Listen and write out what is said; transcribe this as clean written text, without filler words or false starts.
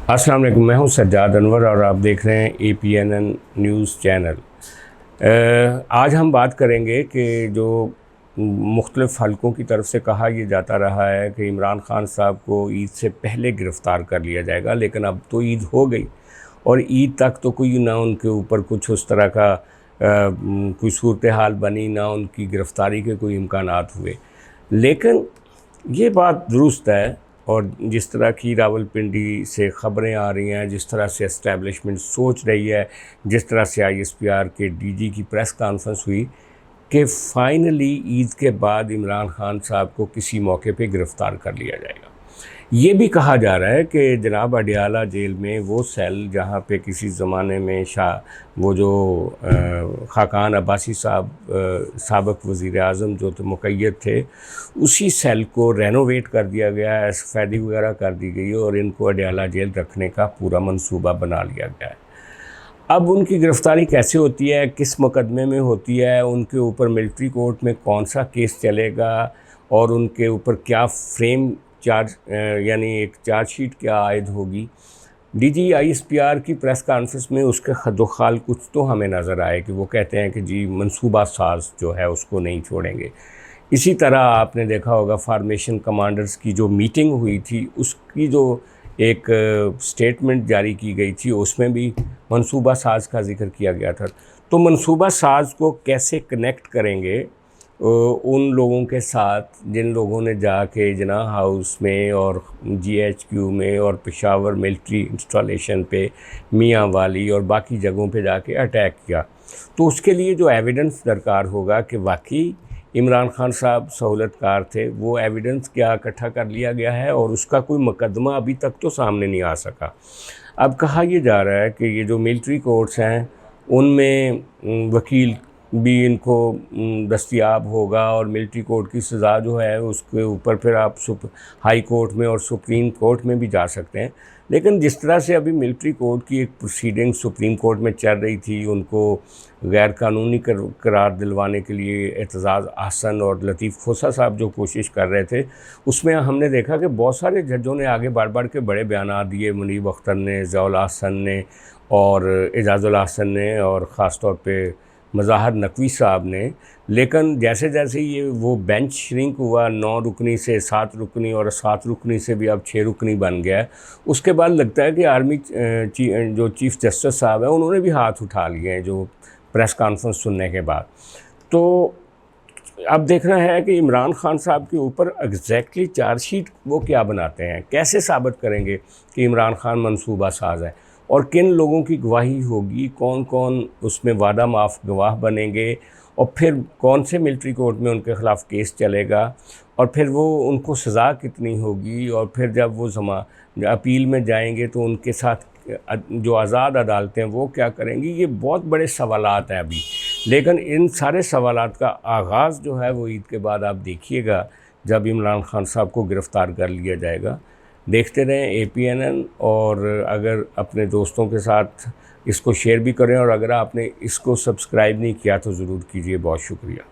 अस्सलाम वालेकुम, मैं हूं सज्जाद अनवर और आप देख रहे हैं APNN न्यूज़ चैनल। आज हम बात करेंगे कि जो मुख्तलिफ़ हलकों की तरफ से कहा यह जाता रहा है कि इमरान खान साहब को ईद से पहले गिरफ़्तार कर लिया जाएगा, लेकिन अब तो ईद हो गई और ईद तक तो कोई ना उनके ऊपर कुछ उस तरह का कोई सूरत हाल बनी, ना उनकी गिरफ़्तारी के कोई इम्कानात हुए। लेकिन ये बात दुरुस्त है, और जिस तरह की रावलपिंडी से ख़बरें आ रही हैं, जिस तरह से एस्टैब्लिशमेंट सोच रही है, जिस तरह से ISPR के DG की प्रेस कॉन्फ्रेंस हुई कि फ़ाइनली ईद के बाद इमरान खान साहब को किसी मौके पे गिरफ़्तार कर लिया जाएगा। ये भी कहा जा रहा है कि जनाब अडियाला जेल में वो सेल जहाँ पे किसी ज़माने में वो जो खाकान अब्बासी साहब साबिक़ वज़ीर आज़म जो तो मुक़य्यद थे, उसी सेल को रेनोवेट कर दिया गया है, सफ़ेदी वगैरह कर दी गई है और इनको अडियाला जेल रखने का पूरा मंसूबा बना लिया गया है। अब उनकी गिरफ़्तारी कैसे होती है, किस मुकदमे में होती है, उनके ऊपर मिलिट्री कोर्ट में कौन सा केस चलेगा और उनके ऊपर क्या फ्रेम चार्ज यानी एक चार्जशीट क्या आयद होगी। DG ISPR की प्रेस कॉन्फ्रेंस में उसके खदोखाल कुछ तो हमें नज़र आए कि वो कहते हैं कि जी मंसूबा साज जो है उसको नहीं छोड़ेंगे। इसी तरह आपने देखा होगा फार्मेशन कमांडर्स की जो मीटिंग हुई थी, उसकी जो एक स्टेटमेंट जारी की गई थी, उसमें भी मंसूबा साज का जिक्र किया गया था। तो मंसूबा साज को कैसे कनेक्ट करेंगे उन लोगों के साथ जिन लोगों ने जाके जिन्ना हाउस में और GHQ में और पेशावर मिलिट्री इंस्टॉलेशन पे, मियाँ वाली और बाकी जगहों पे जाके अटैक किया। तो उसके लिए जो एविडेंस दरकार होगा कि वाकई इमरान खान साहब सहूलतकार थे, वो एविडेंस क्या इकट्ठा कर लिया गया है और उसका कोई मुकदमा अभी तक तो सामने नहीं आ सका। अब कहा यह जा रहा है कि ये जो मिलिट्री कोर्ट्स हैं उनमें वकील भी इनको दस्तयाब होगा और मिलिट्री कोर्ट की सज़ा जो है उसके ऊपर फिर आप हाई कोर्ट में और सुप्रीम कोर्ट में भी जा सकते हैं। लेकिन जिस तरह से अभी मिलिट्री कोर्ट की एक प्रोसीडिंग सुप्रीम कोर्ट में चल रही थी, उनको गैर कानूनी करार दिलवाने के लिए एतजाज़ अहसन और लतीफ़ खोसा साहब जो कोशिश कर रहे थे, उसमें हमने देखा कि बहुत सारे जजों ने आगे बढ़ बढ़ के बड़े बयान दिए। मुनीब अख्तर ने, ज़ियाउल अहसन ने और एजाज़ुल अहसन ने और ख़ास तौर पे मज़ाहर नकवी साहब ने। लेकिन जैसे जैसे ये वो बेंच श्रिंक हुआ 9 रुकनी से 7 रुकनी और 7 रुकनी से भी अब 6 रुकनी बन गया है, उसके बाद लगता है कि आर्मी जो चीफ़ जस्टिस साहब हैं उन्होंने भी हाथ उठा लिए हैं जो प्रेस कॉन्फ्रेंस सुनने के बाद। तो अब देखना है कि इमरान खान साहब के ऊपर एग्जैक्टली चार्जशीट वो क्या बनाते हैं, कैसे साबित करेंगे कि इमरान खान मंसूबा साज है और किन लोगों की गवाही होगी, कौन कौन उसमें वादा माफ़ गवाह बनेंगे और फिर कौन से मिलिट्री कोर्ट में उनके ख़िलाफ़ केस चलेगा और फिर वो उनको सज़ा कितनी होगी और फिर जब वो अपील में जाएंगे तो उनके साथ जो आज़ाद अदालतें वो क्या करेंगी। ये बहुत बड़े सवालात हैं अभी, लेकिन इन सारे सवालात का आगाज़ जो है वो ईद के बाद आप देखिएगा जब इमरान खान साहब को गिरफ़्तार कर लिया जाएगा। देखते रहें APNN और अगर अपने दोस्तों के साथ इसको शेयर भी करें और अगर आपने इसको सब्सक्राइब नहीं किया तो ज़रूर कीजिए। बहुत शुक्रिया।